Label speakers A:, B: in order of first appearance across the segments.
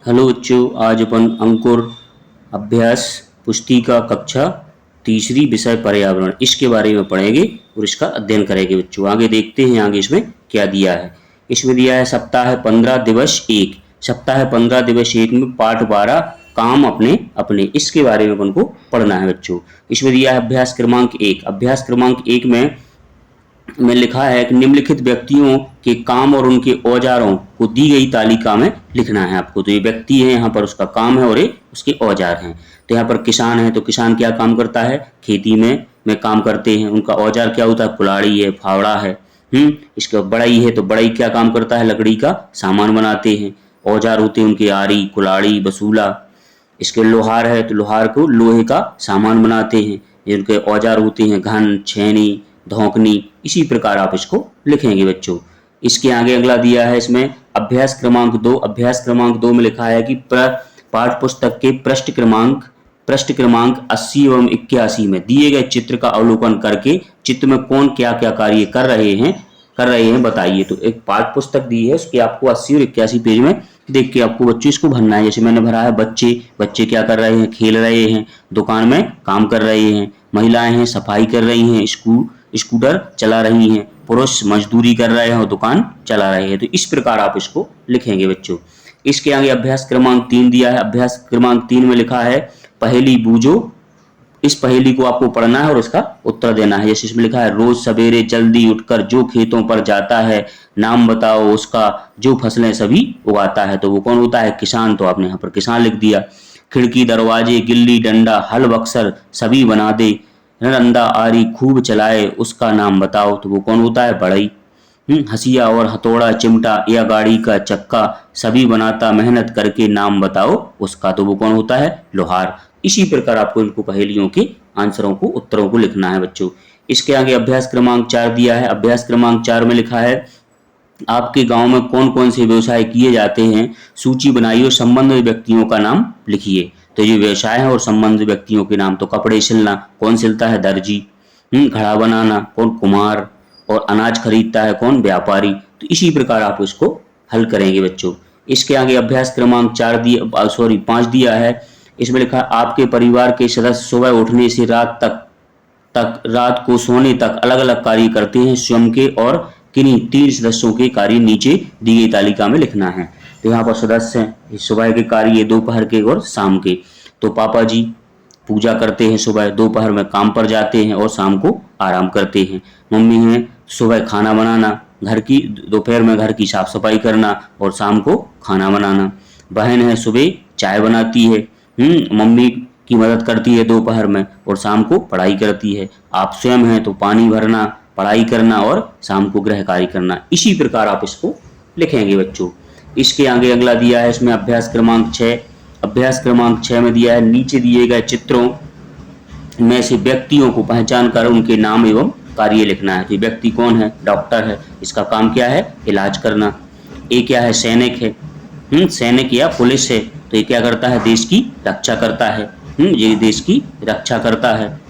A: Hello बच्चों, आज अपन अंकुर अभ्यास पुस्तिका कक्षा तीसरी विषय पर्यावरण इसके बारे में पढ़ेंगे और इसका अध्ययन करेंगे। बच्चों आगे देखते हैं आगे इसमें क्या दिया है। इसमें दिया है सप्ताह 15 दिवस 1। सप्ताह 15 दिवस 1 में पाठ 12 काम अपने अपने इसके बारे में अपन को पढ़ना है। बच्चों इसमें दिया है अभ्यास क्रमांक 1। अभ्यास क्रमांक 1 में लिखा है कि निम्नलिखित व्यक्तियों के काम और उनके औजारों को दी गई तालिका में लिखना है आपको। तो ये व्यक्ति है, यहाँ पर उसका काम है और ये उसके औजार हैं। तो यहाँ पर किसान है, तो किसान क्या काम करता है, खेती में काम करते हैं। उनका औजार क्या होता है, कुल्हाड़ी है, फावड़ा है। इसके बढ़ई है, तो बढ़ई क्या काम करता है, लकड़ी का सामान बनाते हैं। औजार होते हैं उनके आरी, कुल्हाड़ी, बसूला। इसके लोहार है, तो लोहार को लोहे का सामान बनाते हैं। ये उनके औजार होते हैं, घन, छेनी, धौंकनी। इसी प्रकार आप इसको लिखेंगे बच्चों। इसके आगे अगला दिया है इसमें अभ्यास क्रमांक 2। अभ्यास क्रमांक 2 में लिखा है कि पाठ्य पुस्तक के पृष्ठ क्रमांक 80 एवं 81 में दिए गए चित्र का अवलोकन करके चित्र में कौन क्या क्या कार्य कर रहे हैं बताइए। तो एक पाठ्य पुस्तक दी है, उसके आपको 80 और 81 पेज में देख के आपको बच्चों इसको भरना है। जैसे मैंने भरा है, बच्चे क्या कर रहे हैं, खेल रहे हैं, दुकान में काम कर रहे हैं, महिलाएं हैं सफाई कर रही हैं, स्कूटर चला रही हैं, पुरुष मजदूरी कर रहे हैं और दुकान चला रहे हैं। तो इस प्रकार आप इसको लिखेंगे बच्चों। इसके आगे अभ्यास क्रमांक 3 दिया है। अभ्यास क्रमांक 3 में लिखा है पहेली बूझो। इस पहेली को आपको पढ़ना है और इसका उत्तर देना है। जैसे इसमें लिखा है, रोज सवेरे जल्दी उठकर जो खेतों पर जाता है, नाम बताओ उसका जो फसलें सभी उगाता है। तो वो कौन होता है, किसान। तो आपने यहाँ पर किसान लिख दिया। खिड़की, दरवाजे, गिल्ली डंडा, हल बक्सर सभी बना दे, रंदा आरी खूब चलाए उसका नाम बताओ। तो वो कौन होता है, बढ़ई। हसिया और हथौड़ा, चिमटा या गाड़ी का चक्का सभी बनाता, मेहनत करके नाम बताओ उसका। तो वो कौन होता है, लोहार। इसी प्रकार आपको इनको पहेलियों के आंसरों को, उत्तरों को लिखना है बच्चों। इसके आगे अभ्यास क्रमांक 4 दिया है। अभ्यास क्रमांक 4 में लिखा है आपके गांव में कौन कौन से व्यवसाय किए जाते हैं, सूची बनाइए और संबंधित व्यक्तियों का नाम लिखिए। तो ये व्यवसाय है और संबंधित व्यक्तियों के नाम, तो कपड़े सिलना, कौन सिलता है, दर्जी। घड़ा बनाना, कौन, कुम्हार। और अनाज खरीदता है, कौन, व्यापारी। तो इसी प्रकार आप इसको हल करेंगे बच्चों। इसके आगे अभ्यास क्रमांक 5 दिया है। इसमें लिखा है आपके परिवार के सदस्य सुबह उठने से रात को सोने तक अलग अलग कार्य करते हैं। स्वयं के और किन्हीं 3 सदस्यों के कार्य नीचे दी गई तालिका में लिखना है। तो यहाँ पर सदस्य हैं, सुबह के कार्य, दोपहर के और शाम के। तो पापा जी पूजा करते हैं, सुबह दोपहर में काम पर जाते हैं और शाम को आराम करते हैं। मम्मी हैं, सुबह खाना बनाना, दोपहर में घर की साफ सफाई करना और शाम को खाना बनाना। बहन है, सुबह चाय बनाती है, मम्मी की मदद करती है दोपहर में और शाम को पढ़ाई करती है। आप स्वयं हैं, तो पानी भरना, पढ़ाई करना और शाम को गृह कार्य करना। इसी प्रकार आप इसको लिखेंगे बच्चों। इसके आगे अगला दिया है इसमें अभ्यास क्रमांक 6। अभ्यास क्रमांक 6 में दिया है नीचे दिए गए चित्रों में से व्यक्तियों को पहचान कर उनके नाम एवं कार्य लिखना है। तो व्यक्ति कौन है, डॉक्टर है, इसका काम क्या है, इलाज करना। ये क्या है, सैनिक है, सैनिक या पुलिस है, तो ये क्या करता है, देश की रक्षा करता है। ये देश की रक्षा करता है।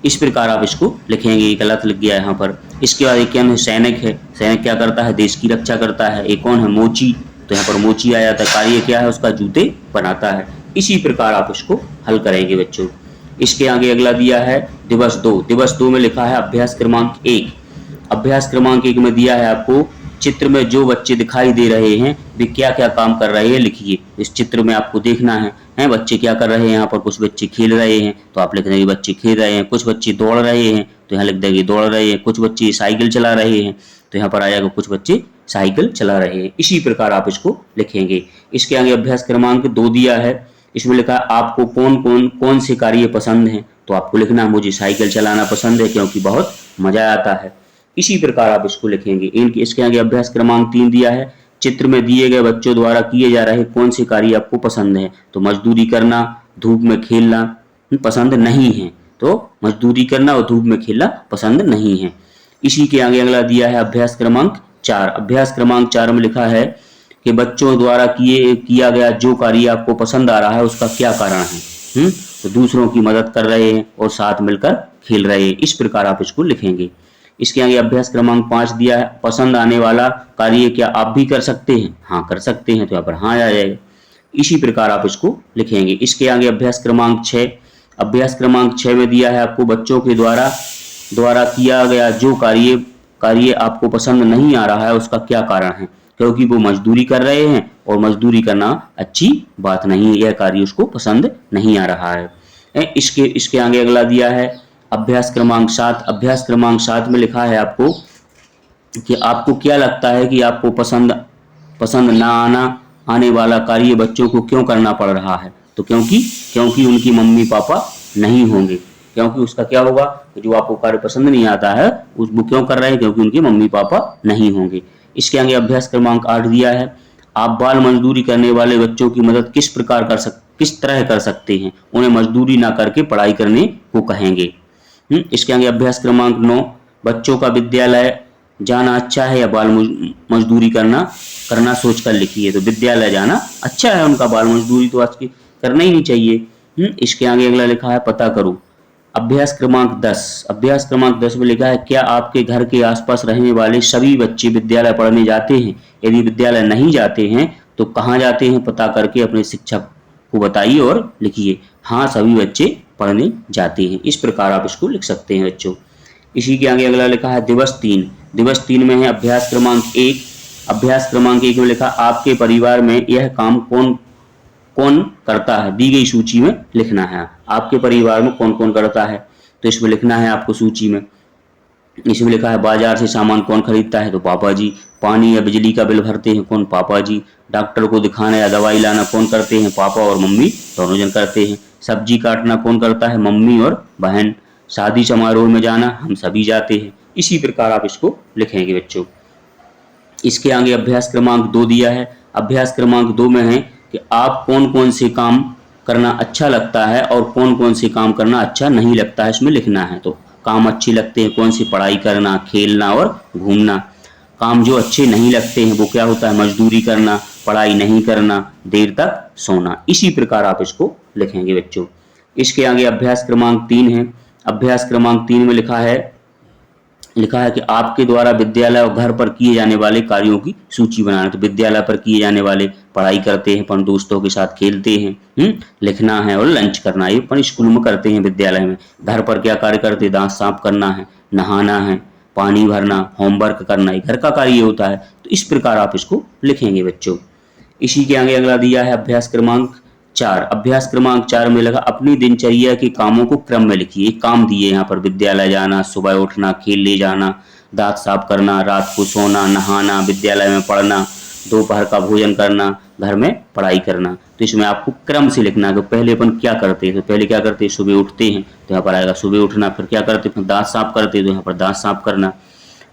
A: इस प्रकार आप इसको लिखेंगे। ये गलत लिख गया यहाँ पर। इसके बाद एक क्या है, सैनिक है, सैनिक क्या करता है, देश की रक्षा करता है। एक कौन है, मोची, तो यहाँ पर मोची आ जाता है। कार्य क्या है, उसका जूते बनाता है। इसी प्रकार आप इसको हल करेंगे बच्चों। इसके आगे अगला दिया है दिवस 2। दिवस 2 में लिखा है अभ्यास क्रमांक 1। अभ्यास क्रमांक 1 में दिया है आपको चित्र में जो बच्चे दिखाई दे रहे हैं वे क्या क्या काम कर रहे हैं लिखिए। इस चित्र में आपको देखना है बच्चे क्या कर रहे हैं। यहाँ पर कुछ बच्चे खेल रहे हैं, तो आप लिख देंगे बच्चे खेल रहे हैं। कुछ बच्चे दौड़ रहे हैं, तो यहाँ लिख देंगे दौड़ रहे हैं। कुछ बच्चे साइकिल चला रहे हैं, तो यहाँ पर आ जाएगा कुछ बच्चे साइकिल चला रहे हैं। इसी प्रकार आप इसको लिखेंगे। इसके आगे अभ्यास क्रमांक 2 दिया है। इसमें लिखा है आपको कौन से कार्य पसंद हैं, तो आपको लिखना है मुझे साइकिल चलाना पसंद है क्योंकि बहुत मजा आता है। इसी प्रकार आप इसको लिखेंगे। इसके आगे अभ्यास क्रमांक 3 दिया है चित्र में दिए गए बच्चों द्वारा किए जा रहे कौन से कार्य आपको पसंद है। तो मजदूरी करना, धूप में खेलना पसंद नहीं है, तो मजदूरी करना और धूप में खेलना पसंद नहीं है। इसी के आगे अगला दिया है अभ्यास क्रमांक 4। अभ्यास क्रमांक 4 में लिखा है कि बच्चों द्वारा किया गया जो कार्य आपको पसंद आ रहा है उसका क्या कारण है। तो दूसरों की मदद कर रहे हैं और साथ मिलकर खेल रहे हैं। इस प्रकार आप इसको लिखेंगे। इसके आगे अभ्यास क्रमांक 5 दिया है पसंद आने वाला कार्य क्या आप भी कर सकते हैं, हाँ कर सकते हैं, तो यहाँ पर हाँ आ जाएगा। इसी प्रकार आप इसको लिखेंगे। इसके आगे अभ्यास क्रमांक 6, अभ्यास क्रमांक 6 में दिया है आपको बच्चों के द्वारा किया गया जो कार्य आपको पसंद नहीं आ रहा है उसका क्या कारण है, क्योंकि वो मजदूरी कर रहे हैं और मजदूरी करना अच्छी बात नहीं है, यह कार्य उसको पसंद नहीं आ रहा है। इसके आगे अगला दिया है अभ्यास क्रमांक 7, अभ्यास क्रमांक 7 में लिखा है आपको कि आपको क्या लगता है कि आपको पसंद ना आने वाला कार्य बच्चों को क्यों करना पड़ रहा है, तो क्योंकि उनकी मम्मी पापा नहीं होंगे, क्योंकि उसका क्या होगा, जो आपको कार्य पसंद नहीं आता है वो क्यों कर रहे हैं, क्योंकि उनके मम्मी पापा नहीं होंगे। इसके आगे अभ्यास क्रमांक 8 दिया है आप बाल मजदूरी करने वाले बच्चों की मदद किस तरह कर सकते हैं, उन्हें मजदूरी ना करके पढ़ाई करने को कहेंगे। इसके आगे अभ्यास क्रमांक 9 बच्चों का विद्यालय जाना अच्छा है या बाल मजदूरी करना सोच कर लिखिए। तो विद्यालय जाना अच्छा है उनका, बाल मजदूरी तो आज की करना ही नहीं चाहिए। इसके आगे अगला लिखा है पता करो, अभ्यास क्रमांक 10, अभ्यास क्रमांक 10 में लिखा है क्या आपके घर के आसपास रहने वाले सभी बच्चे विद्यालय पढ़ने जाते हैं, यदि विद्यालय नहीं जाते हैं तो कहाँ जाते हैं, पता करके अपने शिक्षक को बताइए और लिखिए। हाँ, सभी बच्चे पढ़ने जाते हैं। इस प्रकार आप इसको लिख सकते हैं बच्चों। इसी के आगे अगला लिखा है दिवस 3, दिवस 3 में है अभ्यास क्रमांक 1, अभ्यास क्रमांक 1 में लिखा आपके परिवार में यह काम कौन करता है, दी गई सूची में लिखना है। आपके परिवार में कौन कौन करता है, तो इसमें लिखना है आपको सूची में। इसमें लिखा है बाजार से सामान कौन खरीदता है, तो पापा जी। पानी या बिजली का बिल भरते हैं कौन, पापा जी। डॉक्टर को दिखाना या दवाई लाना कौन करते हैं, पापा और मम्मी दोनों जन करते हैं। सब्जी काटना कौन करता है, मम्मी और बहन। शादी समारोह में जाना हम सभी जाते हैं। इसी प्रकार आप इसको लिखेंगे बच्चों। इसके आगे अभ्यास क्रमांक 2 दिया है, अभ्यास क्रमांक 2 में है कि आप कौन कौन से काम करना अच्छा लगता है और कौन कौन से काम करना अच्छा नहीं लगता है, इसमें लिखना है। तो काम अच्छे लगते हैं कौन सी, पढ़ाई करना, खेलना और घूमना। काम जो अच्छे नहीं लगते हैं वो क्या होता है, मजदूरी करना, पढ़ाई नहीं करना, देर तक सोना। इसी प्रकार आप इसको लिखेंगे बच्चों। इसके आगे अभ्यास क्रमांक 3 है, अभ्यास क्रमांक 3 में लिखा है कि आपके द्वारा विद्यालय और घर पर किए जाने वाले कार्यों की सूची बनाना। तो विद्यालय पर किए जाने वाले पढ़ाई करते हैं, अपन दोस्तों के साथ खेलते हैं, लिखना है और लंच करना है, ये अपन स्कूल में करते हैं विद्यालय में। घर पर क्या कार्य करते हैं, दांत साफ करना है, नहाना है, पानी भरना, होमवर्क करना, ये घर का कार्य होता है। तो इस प्रकार आप इसको लिखेंगे बच्चों। इसी के आगे अगला दिया है अभ्यास क्रमांक 4, अभ्यास क्रमांक 4 में लगा अपनी दिनचर्या के कामों को क्रम में लिखिए। काम दिए यहाँ पर, विद्यालय जाना, सुबह उठना, खेलने जाना, दांत साफ करना, रात को सोना, नहाना, विद्यालय में पढ़ना, दोपहर का भोजन करना, घर में पढ़ाई करना। तो इसमें आपको क्रम से लिखना है कि पहले अपन क्या करते हैं। तो पहले क्या करते हैं, सुबह उठते हैं तो यहाँ पर आएगा सुबह उठना। फिर क्या करते हैं, दांत साफ करते हैं तो यहाँ पर दांत साफ करना।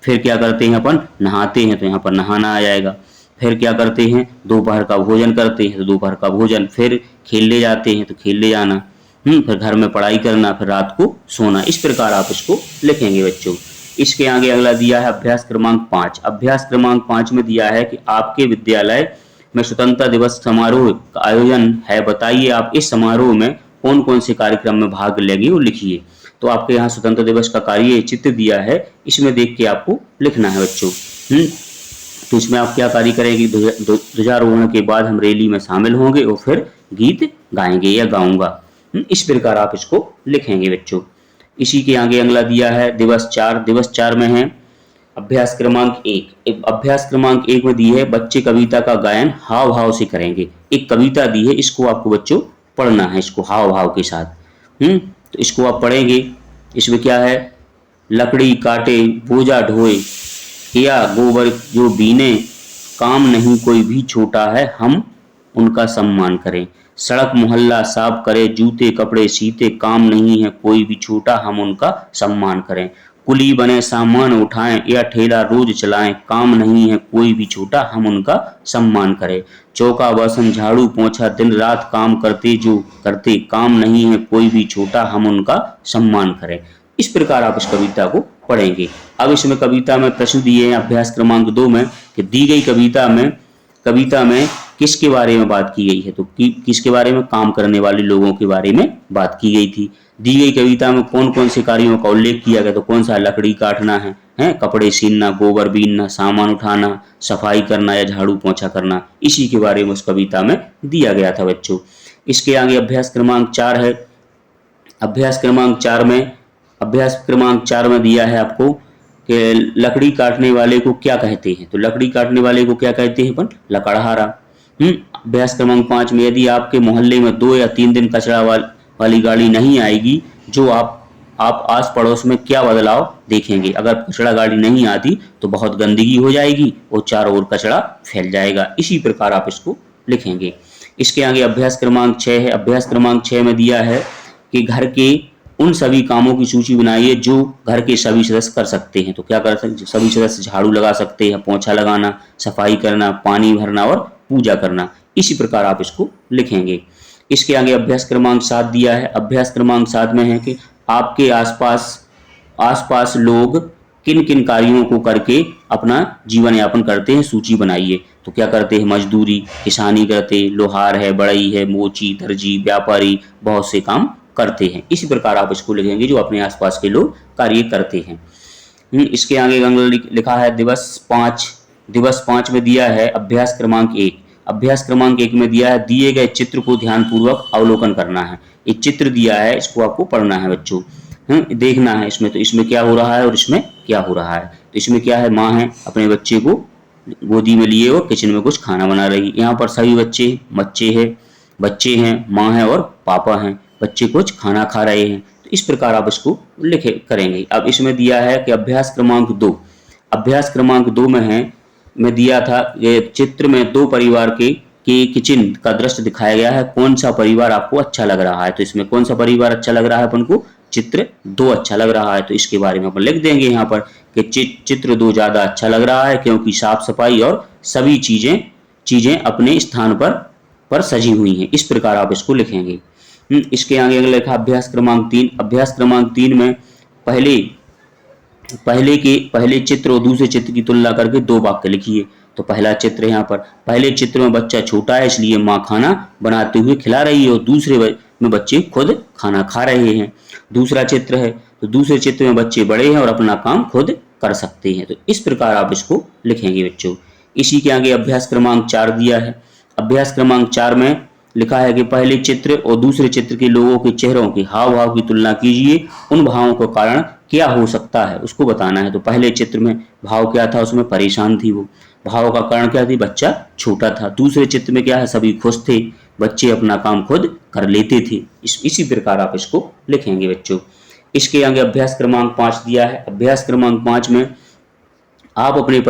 A: फिर क्या करते हैं, अपन नहाते हैं तो यहाँ पर नहाना आ जाएगा। फिर क्या करते हैं, दोपहर का भोजन करते हैं तो दोपहर का भोजन। फिर खेलने जाते हैं तो खेलने जाना, फिर घर में पढ़ाई करना, फिर रात को सोना। इस प्रकार आप इसको लिखेंगे बच्चों। इसके आगे अगला दिया है अभ्यास क्रमांक 5, अभ्यास क्रमांक 5 में दिया है कि आपके विद्यालय में स्वतंत्रता दिवस समारोह का आयोजन है, बताइए आप इस समारोह में कौन कौन से कार्यक्रम में भाग लेंगे वो लिखिए। तो आपके यहाँ स्वतंत्रता दिवस का कार्य चित्र दिया है, इसमें देख के आपको लिखना है बच्चों। तो इसमें आप क्या कार्य करेंगे, ध्वजारोहण के बाद हम रैली में शामिल होंगे और फिर गीत गाएंगे या गाऊंगा। इस प्रकार आप इसको लिखेंगे बच्चों। इसी के आगे अगला दिया है दिवस 4, दिवस 4 में है अभ्यास क्रमांक 1, अभ्यास क्रमांक 1 में दी है बच्चे कविता का गायन हाव भाव से करेंगे। एक कविता दी है, इसको आपको बच्चों पढ़ना है, इसको हाव भाव के साथ। तो इसको आप पढ़ेंगे। इसमें क्या है, लकड़ी काटे बोझा ढोए, या गोबर जो बीने, काम नहीं कोई भी छोटा है हम उनका सम्मान करें। सड़क मोहल्ला साफ करे, जूते कपड़े सीते, काम नहीं है कोई भी छोटा हम उनका सम्मान करें। कुली बने सामान उठाएं या ठेला रोज चलाएं, काम नहीं है कोई भी छोटा हम उनका सम्मान करें। चौका बर्तन झाड़ू पोंछा दिन रात काम करते जो करते, काम नहीं है कोई भी छोटा हम उनका सम्मान करें। इस प्रकार आप इस कविता को पढ़ेंगे। अब इसमें कविता में प्रश्न दिए हैं अभ्यास क्रमांक 2 में कि दी गई कविता में किसके बारे में बात की गई है। तो किसके बारे में, काम करने वाले लोगों के बारे में बात की गई थी। दी गई कविता में कौन कौन से कार्यों का उल्लेख किया गया, तो कौन सा, लकड़ी काटना है, हैं, कपड़े सीनना, गोबर बीनना, सामान उठाना, सफाई करना या झाड़ू पोंछा करना, इसी के बारे में उस कविता में दिया गया था बच्चों। इसके आगे अभ्यास क्रमांक 4 है। अभ्यास क्रमांक 4 में दिया है आपको कि लकड़ी काटने वाले को क्या कहते हैं। तो लकड़ी काटने वाले को क्या कहते हैं अपन? लकड़हारा। अभ्यास क्रमांक 5 में यदि आपके मोहल्ले में 2 या 3 दिन कचरा वाली गाड़ी नहीं आएगी, जो आप आस पड़ोस में क्या बदलाव देखेंगे? अगर कचरा गाड़ी नहीं आती तो बहुत गंदगी हो जाएगी और चारों ओर कचरा फैल जाएगा। इसी प्रकार आप इसको लिखेंगे। इसके आगे अभ्यास क्रमांक 6 है। अभ्यास क्रमांक 6 में दिया है कि घर के उन सभी कामों की सूची बनाइए जो घर के सभी सदस्य कर सकते हैं। तो क्या कर सकते हैं? सभी सदस्य झाड़ू लगा सकते हैं, पोंछा लगाना, सफाई करना, पानी भरना और पूजा करना। इसी प्रकार आप इसको लिखेंगे। इसके आगे अभ्यास क्रमांक 7 दिया है। अभ्यास क्रमांक 7 में है कि आपके आसपास लोग किन किन कार्यों को करके अपना जीवन यापन करते हैं, सूची बनाइए। तो क्या करते हैं? मजदूरी, किसानी करते, लोहार है, बढ़ई है, मोची, दर्जी, व्यापारी, बहुत से काम करते हैं। इसी प्रकार आप इसको लिखेंगे जो अपने आसपास के लोग कार्य करते हैं। इसके आगे लिखा है दिवस 5 में दिया है अभ्यास क्रमांक 1। अभ्यास क्रमांक 1 में दिया है दिए गए चित्र को ध्यानपूर्वक अवलोकन करना है। एक चित्र दिया है, इसको आपको पढ़ना है बच्चों, देखना है इसमें। तो इसमें क्या हो रहा है और इसमें क्या हो रहा है? तो इसमें क्या है? माँ है अपने बच्चे को गोदी में लिए और किचन में कुछ खाना बना रही। यहाँ पर सभी बच्चे हैं, माँ है और पापा हैं। बच्चे कुछ खाना खा रहे हैं। तो इस प्रकार आप इसको लिखे करेंगे। अब इसमें दिया है कि अभ्यास क्रमांक 2 में दिया था ये चित्र में 2 परिवार के किचन का दृश्य दिखाया गया है। कौन सा परिवार आपको अच्छा लग रहा है? तो इसमें कौन सा परिवार अच्छा लग रहा है अपन को? चित्र 2 अच्छा लग रहा है। तो इसके बारे में अपन लिख देंगे यहाँ पर कि चित्र 2 ज्यादा अच्छा लग रहा है क्योंकि साफ सफाई और सभी चीजें अपने स्थान पर सजी हुई हैं। इस प्रकार आप इसको लिखेंगे। इसके आगे अगला लिखा अभ्यास क्रमांक 3। अभ्यास क्रमांक 3 में पहले चित्र और दूसरे चित्र की तुलना करके 2 वाक्य लिखिए। तो पहला चित्र यहाँ पर, पहले चित्र में बच्चा छोटा है इसलिए माँ खाना बनाते हुए खिला रही है और दूसरे में बच्चे खुद खाना खा रहे हैं। दूसरा चित्र है तो दूसरे चित्र में बच्चे बड़े हैं और अपना काम खुद कर सकते हैं। तो इस प्रकार आप इसको लिखेंगे बच्चों। इसी के आगे अभ्यास क्रमांक 4 दिया है। अभ्यास क्रमांक 4 में लिखा है कि पहले चित्र और दूसरे चित्र के लोगों के चेहरों के हाव भाव की तुलना कीजिए। उन भावों का कारण क्या हो सकता है उसको बताना है। तो पहले चित्र में भाव क्या था? उसमें परेशान थी वो। भाव का कारण क्या थी? बच्चा छोटा था। दूसरे चित्र में क्या है? सभी खुश थे, बच्चे अपना काम खुद कर लेते थे। इसी प्रकार आप इसको लिखेंगे बच्चों। इसके आगे अभ्यास क्रमांक 5 दिया है। अभ्यास क्रमांक 5 में आप अपने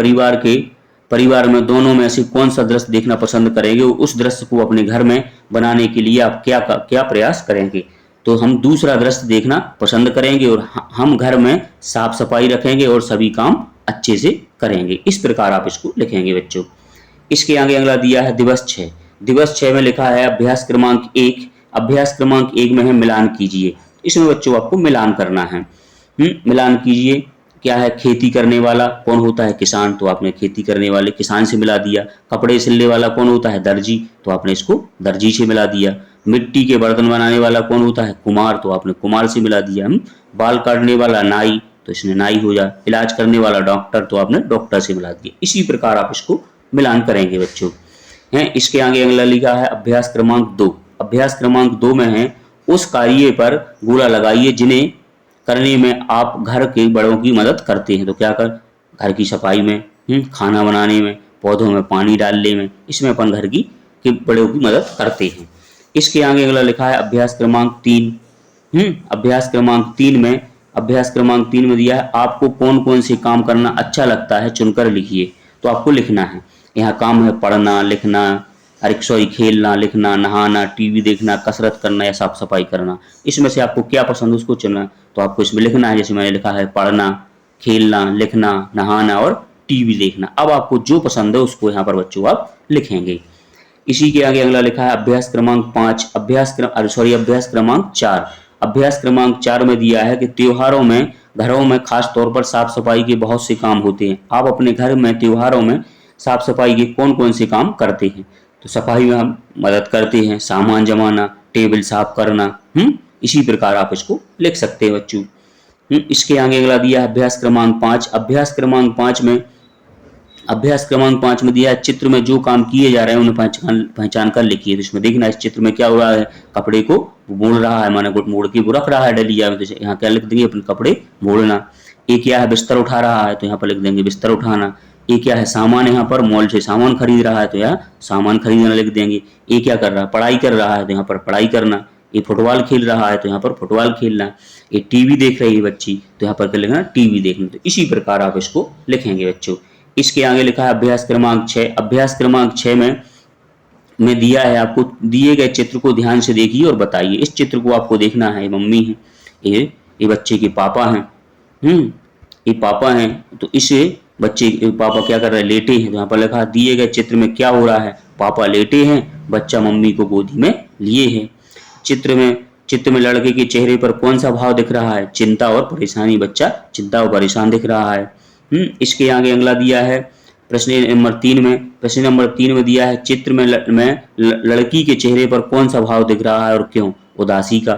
A: परिवार में दोनों में से कौन सा दृश्य देखना पसंद करेंगे? उस दृश्य को अपने घर में बनाने के लिए आप क्या प्रयास करेंगे? तो हम दूसरा दृश्य देखना पसंद करेंगे और हम घर में साफ सफाई रखेंगे और सभी काम अच्छे से करेंगे। इस प्रकार आप इसको लिखेंगे बच्चों। इसके आगे अगला दिया है दिवस 6। दिवस 6 में लिखा है अभ्यास क्रमांक 1। अभ्यास क्रमांक 1 में है मिलान कीजिए। इसमें बच्चों आपको मिलान करना है। मिलान कीजिए। क्या है? खेती करने वाला कौन होता है? किसान। तो आपने खेती करने वाले किसान से मिला दिया। कपड़े सिलने वाला कौन होता है? दर्जी। तो आपने इसको दर्जी से मिला दिया। मिट्टी के बर्तन बनाने वाला कौन होता है? कुम्हार। तो आपने कुम्हार से मिला दिया। बाल काटने वाला नाई, तो इसने नाई हो जाए। इलाज करने वाला डॉक्टर, तो आपने डॉक्टर से मिला दिया। इसी प्रकार आप इसको मिलान करेंगे बच्चों। इसके आगे अगला लिखा है अभ्यास क्रमांक 2। अभ्यास क्रमांक 2 में है उस कार्य पर गोला लगाइए जिन्हें करने में आप घर के बड़ों की मदद करते हैं। तो क्या कर? घर की सफाई में, खाना बनाने में, पौधों में पानी डालने में, इसमें अपन घर के बड़ों की मदद करते हैं। इसके आगे अगला लिखा है अभ्यास क्रमांक 3। अभ्यास क्रमांक 3 में दिया है आपको कौन कौन से काम करना अच्छा लगता है चुनकर लिखिए। तो आपको लिखना है। यहाँ काम है पढ़ना, लिखना, खेलना, लिखना, नहाना, टीवी देखना, कसरत करना या साफ सफाई करना। इसमें से आपको क्या पसंद है उसको चुनना। तो आपको इसमें लिखना है, जैसे मैंने लिखा है पढ़ना, खेलना, लिखना, नहाना और टीवी देखना। अब आपको जो पसंद है उसको यहाँ पर बच्चों आप लिखेंगे। इसी के आगे अगला लिखा है अभ्यास क्रमांक 5। अभ्यास क्रमांक 4। अभ्यास क्रमांक 4 में दिया है कि त्योहारों में घरों में खास तौर पर साफ सफाई के बहुत से काम होते हैं। आप अपने घर में त्योहारों में साफ सफाई के कौन कौन से काम करते हैं? तो सफाई में हम मदद करते हैं, सामान जमाना, टेबल साफ करना। इसी प्रकार आप इसको लिख सकते हैं बच्चों। इसके आगे अगला दिया है अभ्यास क्रमांक 5। अभ्यास क्रमांक 5 में दिया है चित्र में जो काम किए जा रहे हैं उन्हें पहचान कर लिखिए। तो इसमें देखना इस चित्र में क्या हो रहा है, कपड़े को मोड़ रहा है, माने मोड़ के वो रख रहा है डलिया में। तो यहाँ क्या लिख देंगे, अपने कपड़े मोड़ना। ये क्या है, बिस्तर उठा रहा है, तो यहाँ पर लिख देंगे बिस्तर उठाना। ये क्या है, सामान, यहाँ पर मॉल से सामान खरीद रहा है, तो यहाँ सामान खरीदना लिख देंगे। ये क्या कर रहा है, पढ़ाई कर रहा है, तो यहाँ पर पढ़ाई करना। ये फुटबॉल खेल रहा है, तो यहाँ पर फुटबॉल खेलना। ये टीवी देख रही है बच्ची, तो यहाँ पर क्या लिखना, टीवी देखना। तो इसी प्रकार आप इसको लिखेंगे बच्चों। इसके आगे लिखा है अभ्यास क्रमांक 6। अभ्यास क्रमांक 6 में दिया है आपको, दिए गए चित्र को ध्यान से देखिए और बताइए। इस चित्र को आपको देखना है, मम्मी है, ये बच्चे के पापा हैं, ये पापा हैं। तो इसे बच्चे पापा क्या कर रहे हैं, लेटे हैं। तो यहाँ पर लिखा है दिए गए चित्र में क्या हो रहा है, पापा लेटे हैं, बच्चा मम्मी को गोदी में लिए है। चित्र में लड़के के चेहरे पर कौन सा भाव दिख रहा है, चिंता और परेशानी। बच्चा चिंता और परेशान दिख रहा है। इसके आगे अगला दिया है प्रश्न नंबर 3 में दिया है चित्र में लड़की के चेहरे पर कौन सा भाव दिख रहा है और क्यों, उदासी का।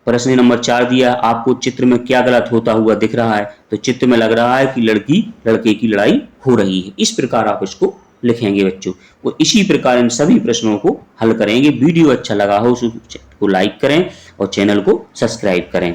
A: प्रश्न नंबर 4 दिया है आपको चित्र में क्या गलत होता हुआ दिख रहा है, तो चित्र में लग रहा है कि लड़के की लड़ाई हो रही है। इस प्रकार आप इसको लिखेंगे बच्चों। वो इसी प्रकार इन सभी प्रश्नों को हल करेंगे। वीडियो अच्छा लगा हो उसको लाइक करें और चैनल को सब्सक्राइब करें।